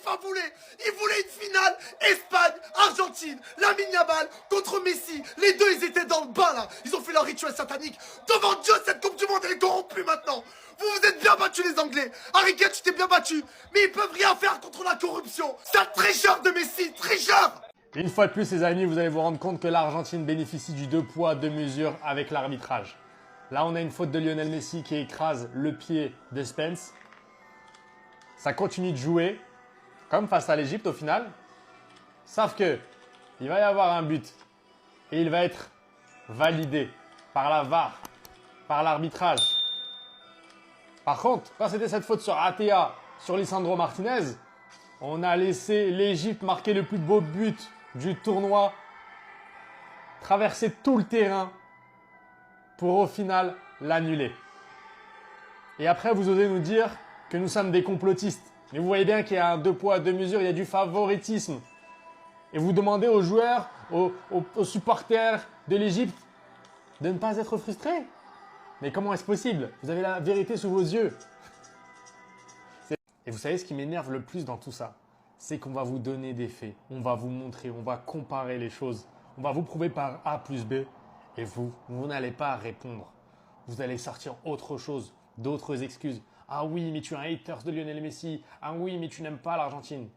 FIFA voulait. Il voulait une finale Espagne-Argentine. Lamine Yamal contre Messi. Les deux, ils étaient dans le bas là. Ils ont fait leur rituel satanique. Devant Dieu, cette Coupe du Monde, elle est corrompue maintenant. Vous vous êtes bien battus les Anglais. Harry Kane, tu t'es bien battu. Mais ils peuvent rien faire contre la corruption. C'est un tricheur de Messi, tricheur. Une fois de plus, les amis, vous allez vous rendre compte que l'Argentine bénéficie du 2 poids, 2 mesures avec l'arbitrage. Là, on a une faute de Lionel Messi qui écrase le pied de Spence. Ça continue de jouer, comme face à l'Égypte au final. Sauf que il va y avoir un but et il va être validé par la VAR, par l'arbitrage. Par contre, quand c'était cette faute sur ATA, sur Lisandro Martinez, on a laissé l'Égypte marquer le plus beau but du tournoi, traverser tout le terrain pour au final l'annuler. Et après, vous osez nous dire que nous sommes des complotistes. Mais vous voyez bien qu'il y a un 2 poids, 2 mesures, il y a du favoritisme. Et vous demandez aux joueurs, aux supporters de l'Égypte de ne pas être frustrés. Mais comment est-ce possible? Vous avez la vérité sous vos yeux. Et vous savez ce qui m'énerve le plus dans tout ça? C'est qu'on va vous donner des faits, on va vous montrer, on va comparer les choses. On va vous prouver par A plus B. Et vous n'allez pas répondre. Vous allez sortir autre chose, d'autres excuses. Ah oui, mais tu es un hater de Lionel Messi. Ah oui, mais tu n'aimes pas l'Argentine.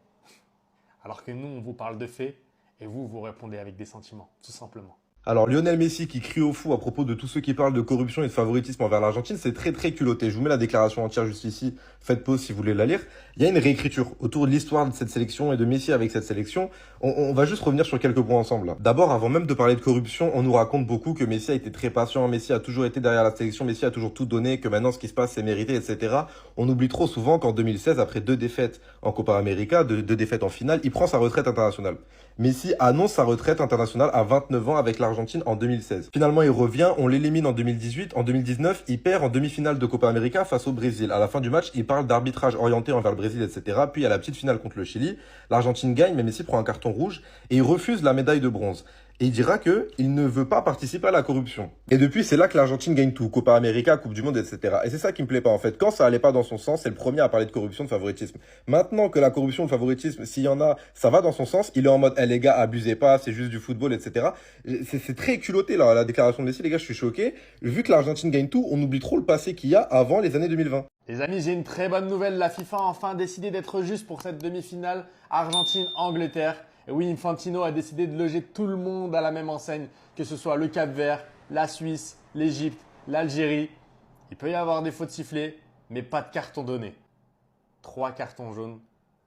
Alors que nous, on vous parle de faits et vous répondez avec des sentiments, tout simplement. Alors Lionel Messi qui crie au fou à propos de tous ceux qui parlent de corruption et de favoritisme envers l'Argentine, c'est très très culotté. Je vous mets la déclaration entière juste ici, faites pause si vous voulez la lire. Il y a une réécriture autour de l'histoire de cette sélection et de Messi avec cette sélection. On va juste revenir sur quelques points ensemble. D'abord, avant même de parler de corruption, on nous raconte beaucoup que Messi a été très patient, Messi a toujours été derrière la sélection, Messi a toujours tout donné, que maintenant ce qui se passe c'est mérité, etc. On oublie trop souvent qu'en 2016, après 2 défaites en Copa América, 2 défaites en finale, il prend sa retraite internationale. Messi annonce sa retraite internationale à 29 ans avec l'Argentine en 2016. Finalement, il revient, on l'élimine en 2018. En 2019, il perd en demi-finale de Copa América face au Brésil. À la fin du match, il parle d'arbitrage orienté envers le Brésil, etc. Puis à la petite finale contre le Chili, l'Argentine gagne, mais Messi prend un carton rouge et il refuse la médaille de bronze. Et il dira qu'il ne veut pas participer à la corruption. Et depuis, c'est là que l'Argentine gagne tout. Copa América, Coupe du Monde, etc. Et c'est ça qui me plaît pas, en fait. Quand ça allait pas dans son sens, c'est le premier à parler de corruption, de favoritisme. Maintenant que la corruption, le favoritisme, s'il y en a, ça va dans son sens, il est en mode, eh les gars, abusez pas, c'est juste du football, etc. C'est très culotté, là, la déclaration de Messi, les gars, je suis choqué. Vu que l'Argentine gagne tout, on oublie trop le passé qu'il y a avant les années 2020. Les amis, j'ai une très bonne nouvelle. La FIFA a enfin décidé d'être juste pour cette demi-finale Argentine-Angleterre. Et oui, Infantino a décidé de loger tout le monde à la même enseigne, que ce soit le Cap-Vert, la Suisse, l'Égypte, l'Algérie. Il peut y avoir des fautes sifflées, mais pas de carton donné. 3 cartons jaunes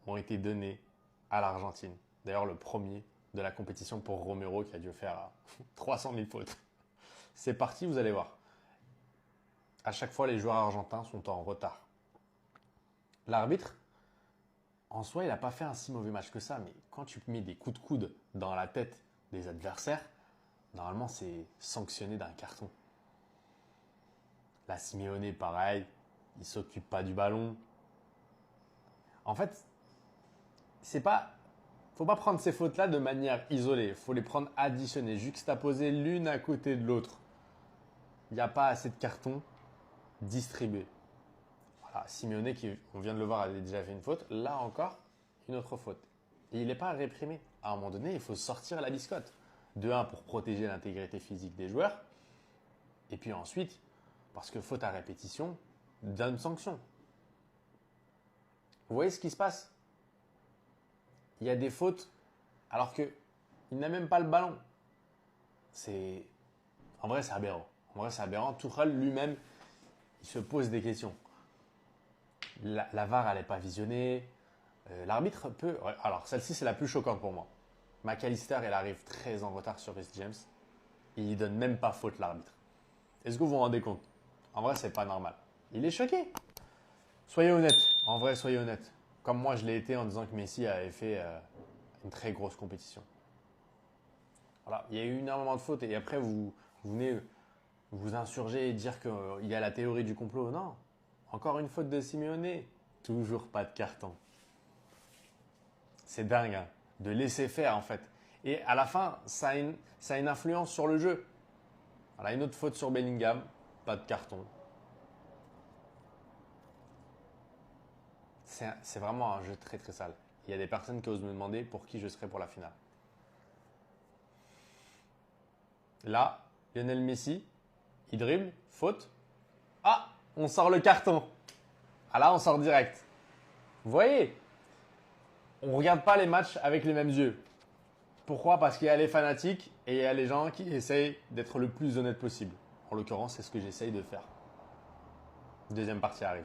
ont été donnés à l'Argentine. D'ailleurs, le premier de la compétition pour Romero qui a dû faire 300 000 fautes. C'est parti, vous allez voir. À chaque fois, les joueurs argentins sont en retard. L'arbitre, en soi, il n'a pas fait un si mauvais match que ça, mais quand tu mets des coups de coude dans la tête des adversaires, normalement, c'est sanctionné d'un carton. La Simeone, pareil, il ne s'occupe pas du ballon. En fait, faut pas prendre ces fautes-là de manière isolée. Il faut les prendre additionnées, juxtaposées l'une à côté de l'autre. Il n'y a pas assez de cartons distribués. Voilà, Simeone, on vient de le voir, a déjà fait une faute. Là encore, une autre faute. Et il n'est pas réprimé. À un moment donné, il faut sortir la biscotte. De un, pour protéger l'intégrité physique des joueurs. Et puis ensuite, parce que faute à répétition, donne sanction. Vous voyez ce qui se passe? Il y a des fautes alors qu'il n'a même pas le ballon. En vrai, c'est aberrant. En vrai, c'est aberrant. Tuchel lui-même, il se pose des questions. La VAR, elle n'est pas visionnée. L'arbitre peut… Alors, celle-ci, c'est la plus choquante pour moi. McAllister, il arrive très en retard sur Reece James. Et il ne donne même pas faute, l'arbitre. Est-ce que vous vous rendez compte? En vrai, c'est pas normal. Il est choqué. Soyez honnête. En vrai, soyez honnête. Comme moi, je l'ai été en disant que Messi avait fait une très grosse compétition. Voilà, il y a eu énormément de fautes. Et après, vous venez vous insurger et dire qu'il y a la théorie du complot. Non. Encore une faute de Simeone. Toujours pas de carton. C'est dingue, hein, de laisser faire en fait. Et à la fin, ça a une influence sur le jeu. Voilà, une autre faute sur Bellingham, pas de carton. C'est vraiment un jeu très très sale. Il y a des personnes qui osent me demander pour qui je serai pour la finale. Là, Lionel Messi, il dribble, faute. Ah, on sort le carton. Ah là, on sort direct. Vous voyez, on ne regarde pas les matchs avec les mêmes yeux. Pourquoi? Parce qu'il y a les fanatiques et il y a les gens qui essayent d'être le plus honnête possible. En l'occurrence, c'est ce que j'essaye de faire. Deuxième partie arrive.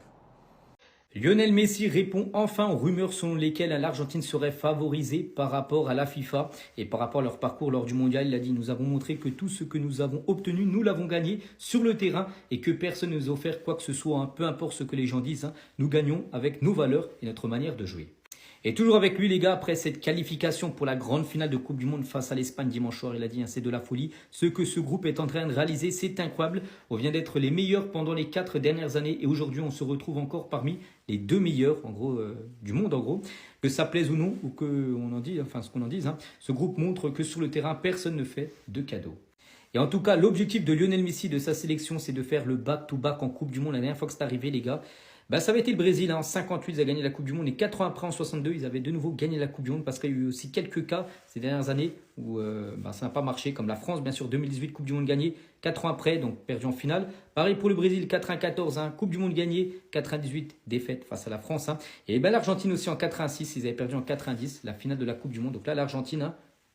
Lionel Messi répond enfin aux rumeurs selon lesquelles l'Argentine serait favorisée par rapport à la FIFA et par rapport à leur parcours lors du mondial. Il a dit: nous avons montré que tout ce que nous avons obtenu, nous l'avons gagné sur le terrain et que personne ne nous a offert quoi que ce soit, peu importe ce que les gens disent. Nous gagnons avec nos valeurs et notre manière de jouer. Et toujours avec lui les gars, après cette qualification pour la grande finale de Coupe du Monde face à l'Espagne dimanche soir, il a dit: c'est de la folie. Ce que ce groupe est en train de réaliser, c'est incroyable. On vient d'être les meilleurs pendant les 4 dernières années et aujourd'hui on se retrouve encore parmi les 2 meilleurs en gros du monde en gros. Que ça plaise ou non, ou que on en dit, enfin ce qu'on en dise, ce groupe montre que sur le terrain personne ne fait de cadeaux. Et en tout cas, l'objectif de Lionel Messi, de sa sélection, c'est de faire le back-to-back en Coupe du Monde. La dernière fois que c'est arrivé les gars, ça avait été le Brésil, en 58 ils avaient gagné la Coupe du Monde et 4 ans après en 62 ils avaient de nouveau gagné la Coupe du Monde parce qu'il y a eu aussi quelques cas ces dernières années où ça n'a pas marché, comme la France bien sûr, 2018 Coupe du Monde gagnée, 4 ans après donc perdu en finale. Pareil pour le Brésil, 94 Coupe du Monde gagnée, 98 défaite face à la France. Et l'Argentine aussi en 86, ils avaient perdu en 90 la finale de la Coupe du Monde. Donc là l'Argentine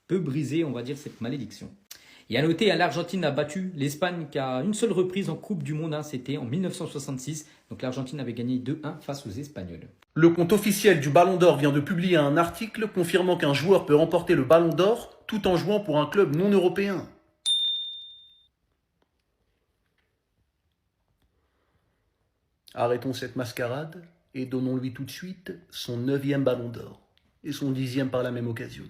peut briser on va dire cette malédiction. Et à noter, l'Argentine a battu l'Espagne qu'à une seule reprise en Coupe du Monde, c'était en 1966. Donc l'Argentine avait gagné 2-1 face aux Espagnols. Le compte officiel du Ballon d'Or vient de publier un article confirmant qu'un joueur peut remporter le Ballon d'Or tout en jouant pour un club non européen. Arrêtons cette mascarade et donnons-lui tout de suite son 9e Ballon d'Or et son 10e par la même occasion.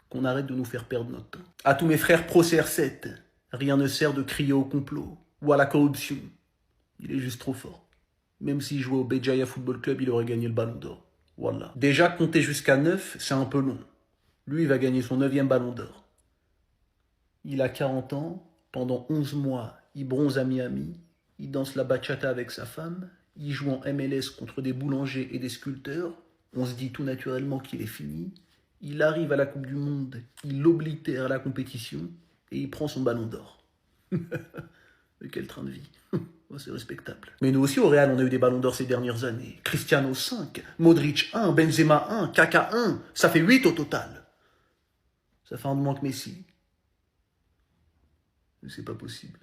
Qu'on arrête de nous faire perdre notre temps. À tous mes frères pro CR7, rien ne sert de crier au complot ou à la corruption. Il est juste trop fort. Même s'il jouait au Béjaïa Football Club, il aurait gagné le Ballon d'Or. Voilà. Déjà, compter jusqu'à 9, c'est un peu long. Lui, il va gagner son 9e Ballon d'Or. Il a 40 ans, pendant 11 mois, il bronze à Miami, il danse la bachata avec sa femme, il joue en MLS contre des boulangers et des sculpteurs. On se dit tout naturellement qu'il est fini. Il arrive à la Coupe du Monde, il oblitère la compétition et il prend son Ballon d'Or. Mais quel train de vie. C'est respectable. Mais nous aussi au Real, on a eu des Ballons d'Or ces dernières années. Cristiano 5, Modric 1, Benzema 1, Kaka 1. Ça fait 8 au total. Ça fait un de moins que Messi. Mais c'est pas possible.